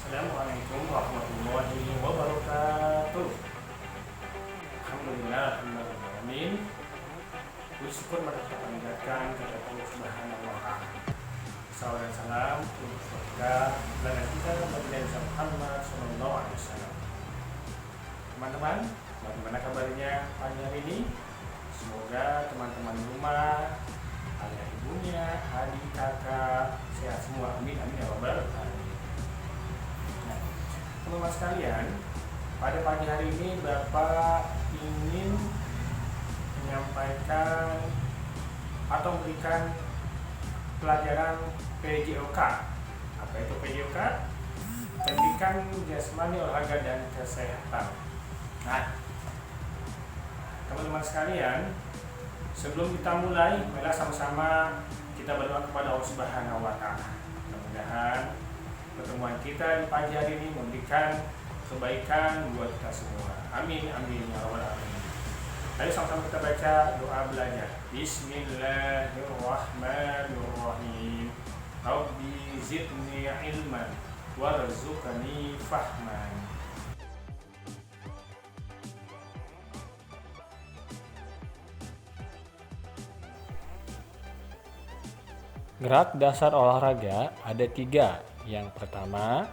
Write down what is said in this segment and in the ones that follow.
Assalamualaikum warahmatullahi wabarakatuh. Alhamdulillah, alhamdulillah. Puji syukur pada kita panjatkan kepada Allah Subhanahu wa Ta'ala. Salam dan salam untuk keluarga dan kita Nabi Muhammad Sallallahu Alaihi Wasallam. Teman-teman, bagaimana kabarnya pagi hari ini? Semoga teman-teman di rumah, ayah ibunya, adik kakak sehat semua. Amin amin ya rabbal alamin. Teman-teman sekalian, pada pagi hari ini Bapak ingin menyampaikan atau memberikan pelajaran PJOK. Apa itu PJOK? Pendidikan Jasmani, Olahraga dan Kesehatan. Nah, teman-teman sekalian, sebelum kita mulai, marilah sama-sama kita berdoa kepada Allah Subhanahu wa Ta'ala. Mudah-mudahan pertemuan kita di pagi hari ini memberikan kebaikan buat kita semua. Amin amin ya rabbal alamin. Ayo sama-sama kita baca doa belajar. Bismillahirrahmanirrahim. Rabbi zidni ilman warzuqni fahman. Gerak dasar olahraga ada 3. Yang pertama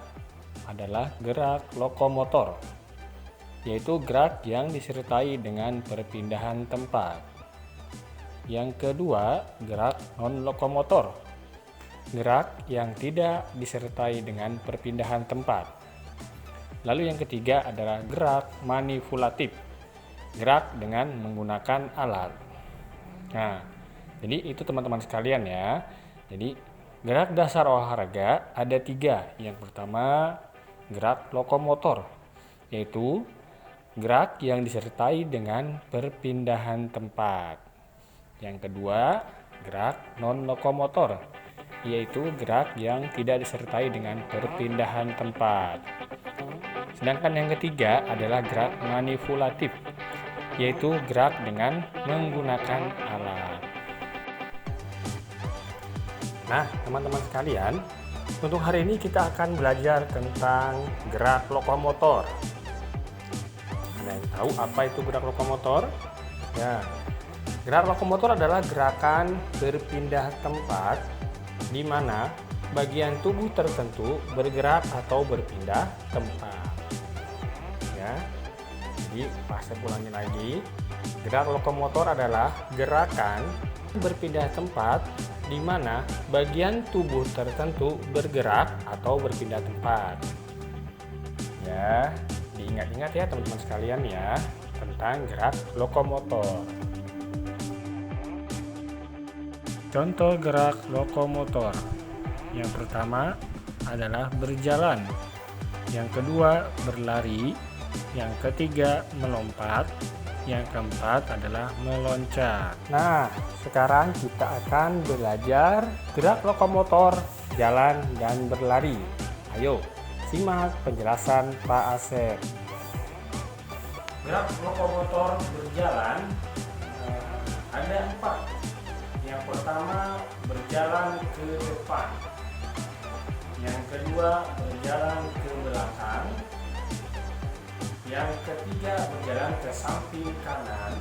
adalah gerak lokomotor, yaitu gerak yang disertai dengan perpindahan tempat. Yang kedua, gerak non-lokomotor, gerak yang tidak disertai dengan perpindahan tempat. Lalu yang ketiga adalah gerak manipulatif, gerak dengan menggunakan alat. Nah, jadi itu teman-teman sekalian ya. Jadi gerak dasar olahraga ada 3. Yang pertama, gerak lokomotor, yaitu gerak yang disertai dengan perpindahan tempat. Yang kedua, gerak non-lokomotor, yaitu gerak yang tidak disertai dengan perpindahan tempat. Sedangkan yang ketiga adalah gerak manipulatif, yaitu gerak dengan menggunakan alat. Nah, teman-teman sekalian, untuk hari ini kita akan belajar tentang gerak lokomotor. Ada yang tahu apa itu gerak lokomotor? Ya, gerak lokomotor adalah gerakan berpindah tempat di mana bagian tubuh tertentu bergerak atau berpindah tempat. Ya, jadi saya ulangi lagi. Gerak lokomotor adalah gerakan berpindah tempat di mana bagian tubuh tertentu bergerak atau berpindah tempat. Ya, diingat-ingat ya teman-teman sekalian ya tentang gerak lokomotor. Contoh gerak lokomotor. Yang pertama adalah berjalan. Yang kedua berlari. Yang ketiga melompat. Yang keempat adalah meloncat. Nah, sekarang kita akan belajar gerak lokomotor, jalan, dan berlari. Ayo, simak penjelasan Pak Asep. Gerak lokomotor berjalan ada 4. Yang pertama berjalan ke depan. Yang kedua berjalan ke belakang. Yang ketiga berjalan ke samping kanan.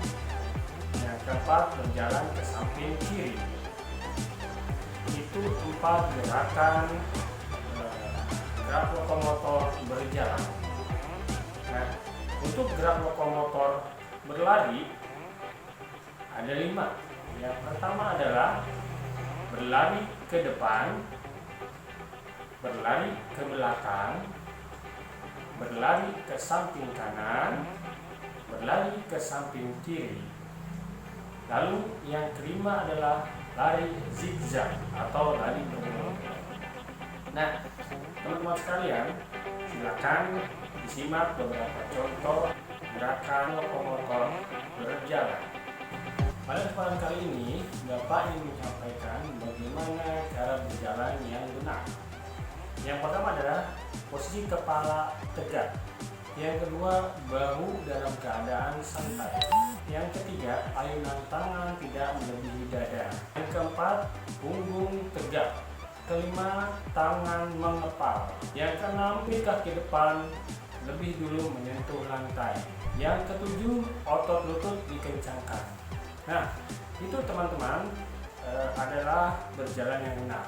Yang keempat berjalan ke samping kiri. Itu 4 gerakan gerak lokomotor berjalan. Nah, untuk gerak lokomotor berlari ada 5. Yang pertama adalah berlari ke depan, berlari ke belakang, berlari ke samping kanan, berlari ke samping kiri. Lalu yang kelima adalah lari zigzag atau lari bergelombang. Nah, teman-teman sekalian, silakan disimak beberapa contoh gerakan lokomotor berjalan. Pada kesempatan kali ini, Bapak ingin menyampaikan bagaimana cara berjalan yang benar. Yang pertama adalah posisi kepala tegak. Yang kedua, bahu dalam keadaan santai. Yang ketiga, ayunan tangan tidak melebihi dada. Yang keempat, punggung tegak. kelima, tangan mengepal. Yang keenam, kaki depan lebih dulu menyentuh lantai. Yang ketujuh, otot lutut dikencangkan. Nah, itu teman-teman adalah berjalan yang benar.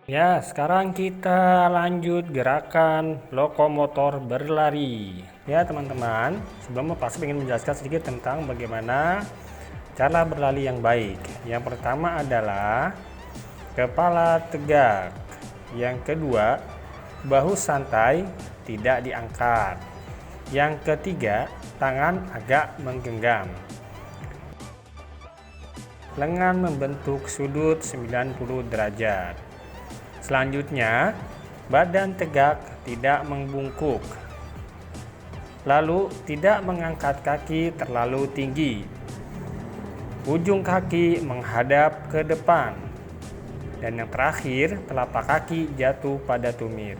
Ya, sekarang kita lanjut gerakan lokomotor berlari. Ya, teman-teman, sebelumnya pasti ingin menjelaskan sedikit tentang bagaimana cara berlari yang baik. Yang pertama adalah kepala tegak. Yang kedua, bahu santai, tidak diangkat. Yang ketiga, tangan agak menggenggam. Lengan membentuk sudut 90 derajat. Selanjutnya, badan tegak, tidak membungkuk. Lalu, tidak mengangkat kaki terlalu tinggi. Ujung kaki menghadap ke depan. Dan yang terakhir, telapak kaki jatuh pada tumit.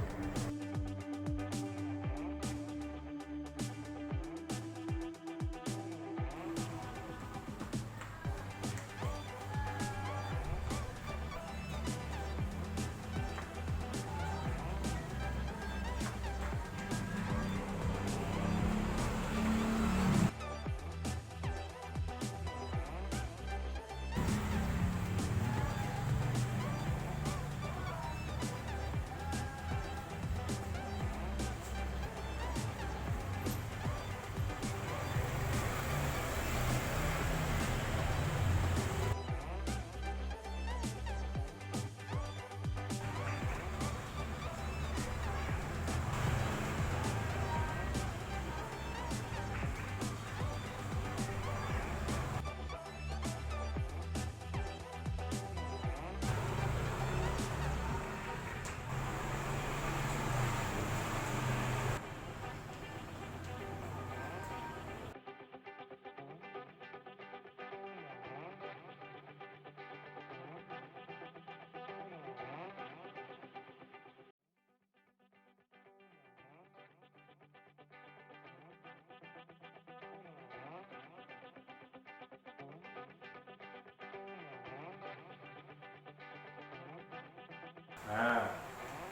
Nah,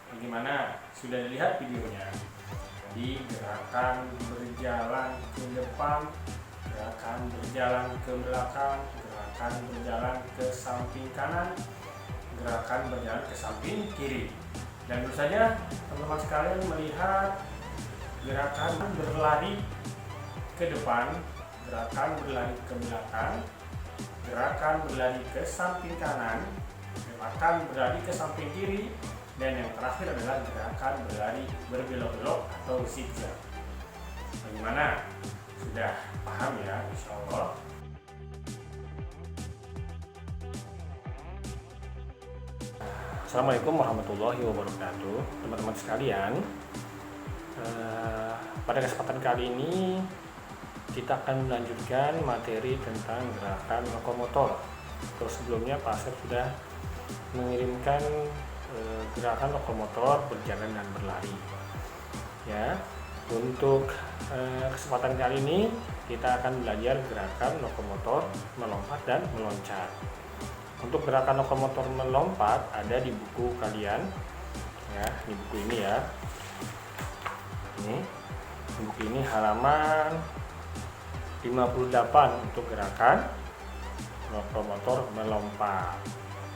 bagaimana? Sudah dilihat videonya? Jadi gerakan berjalan ke depan, gerakan berjalan ke belakang, gerakan berjalan ke samping kanan, gerakan berjalan ke samping kiri. Dan tentu saja teman-teman sekalian melihat gerakan berlari ke depan, gerakan berlari ke belakang, gerakan berlari ke samping kanan, gerakan berlari ke samping kiri, dan yang terakhir adalah gerakan berlari berbelok-belok atau zigzag. Bagaimana? Sudah paham ya, insya Allah. Assalamualaikum warahmatullahi wabarakatuh, teman-teman sekalian. Pada kesempatan kali ini kita akan melanjutkan materi tentang gerakan lokomotor. Terus sebelumnya Pak Asep sudah mengirimkan gerakan lokomotor berjalan dan berlari. Ya, untuk kesempatan kali ini kita akan belajar gerakan lokomotor melompat dan meloncat. Untuk gerakan lokomotor melompat ada di buku kalian, ya, di buku ini ya. Ini buku ini halaman 58 untuk gerakan lokomotor melompat.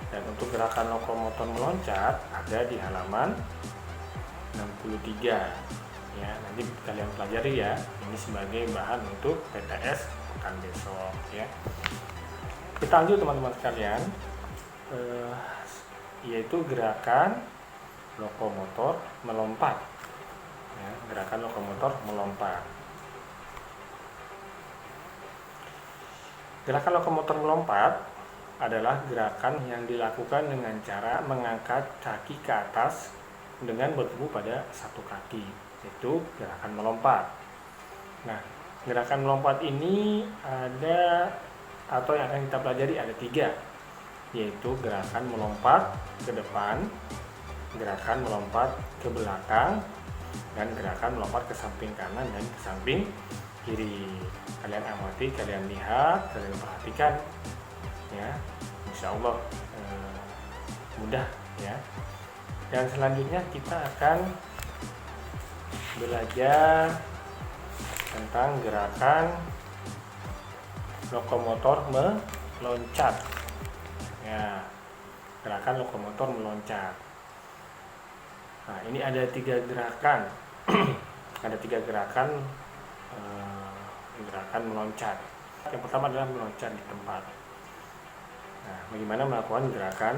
Dan untuk gerakan lokomotor meloncat ada di halaman 63. Ya, nanti kalian pelajari ya. Ini sebagai bahan untuk PTS pekan besok ya. Kita lanjut teman-teman sekalian, yaitu gerakan lokomotor melompat. Ya, gerakan lokomotor melompat. Gerakan lokomotor melompat adalah gerakan yang dilakukan dengan cara mengangkat kaki ke atas dengan bertemu pada satu kaki, yaitu gerakan melompat. Nah, gerakan melompat ini ada, atau yang akan kita pelajari ada 3, yaitu gerakan melompat ke depan, gerakan melompat ke belakang, dan gerakan melompat ke samping kanan dan ke samping kiri. Kalian amati, kalian lihat, kalian perhatikan ya, insya Allah mudah ya. Dan selanjutnya kita akan belajar tentang gerakan lokomotor meloncat ya, gerakan lokomotor meloncat. Nah, ini ada 3 gerakan ada 3 gerakan gerakan meloncat. Yang pertama adalah meloncat di tempat. Nah, bagaimana melakukan gerakan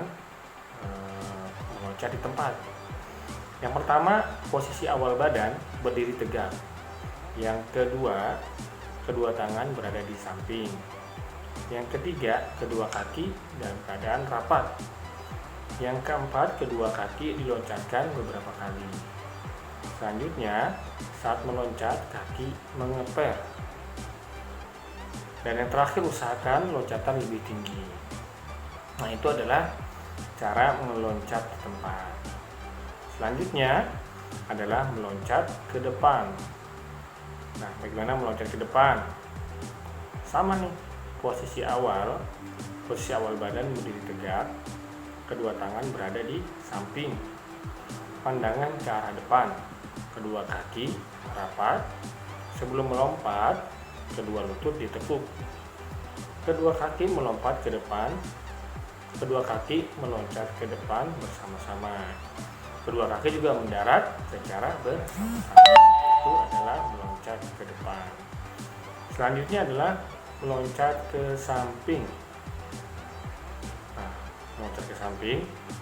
meloncat di tempat? Yang pertama, posisi awal badan berdiri tegak. Yang kedua, kedua tangan berada di samping. Yang ketiga, kedua kaki dalam keadaan rapat. Yang keempat, kedua kaki diloncatkan beberapa kali. Selanjutnya, saat meloncat, kaki mengeper. Dan yang terakhir, usahakan loncatan lebih tinggi. Nah, itu adalah cara meloncat di tempat. Selanjutnya adalah meloncat ke depan. Nah, bagaimana meloncat ke depan? Sama nih, posisi awal badan berdiri tegak, kedua tangan berada di samping, pandangan ke arah depan, kedua kaki rapat. Sebelum melompat, kedua lutut ditekuk, kedua kaki melompat ke depan, kedua kaki meloncat ke depan bersama-sama, kedua kaki juga mendarat secara bersama-sama. Itu adalah meloncat ke depan. Selanjutnya adalah meloncat ke samping. Nah, meloncat ke samping,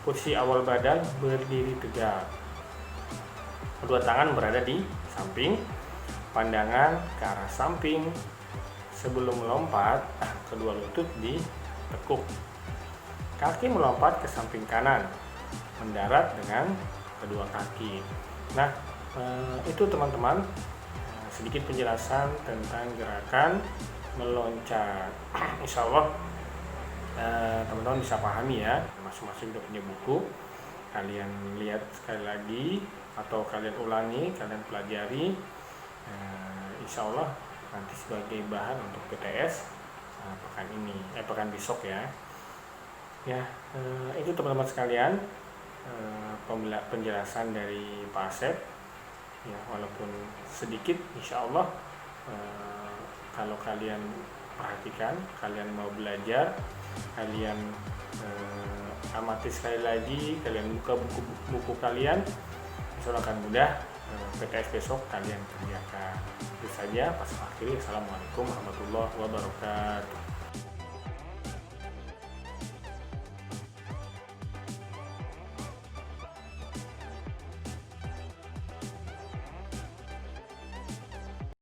posisi awal badan berdiri tegak, kedua tangan berada di samping, pandangan ke arah samping. Sebelum melompat, kedua lutut ditekuk, kaki melompat ke samping kanan, mendarat dengan kedua kaki. Nah, itu teman-teman sedikit penjelasan tentang gerakan meloncat. Insya Allah teman-teman bisa pahami ya. Masing-masing sudah punya buku, kalian lihat sekali lagi atau kalian ulangi, kalian pelajari. Insya Allah nanti sebagai bahan untuk PTS pekan besok ya. Ya, itu teman-teman sekalian penjelasan dari Pak Asep. Ya, walaupun sedikit, insya Allah kalau kalian perhatikan, kalian mau belajar, kalian amati sekali lagi, kalian buka buku kalian, insya Allah akan mudah. PTS besok kalian kerjakan. Itu saja. Pas akhiri, assalamualaikum warahmatullahi wabarakatuh.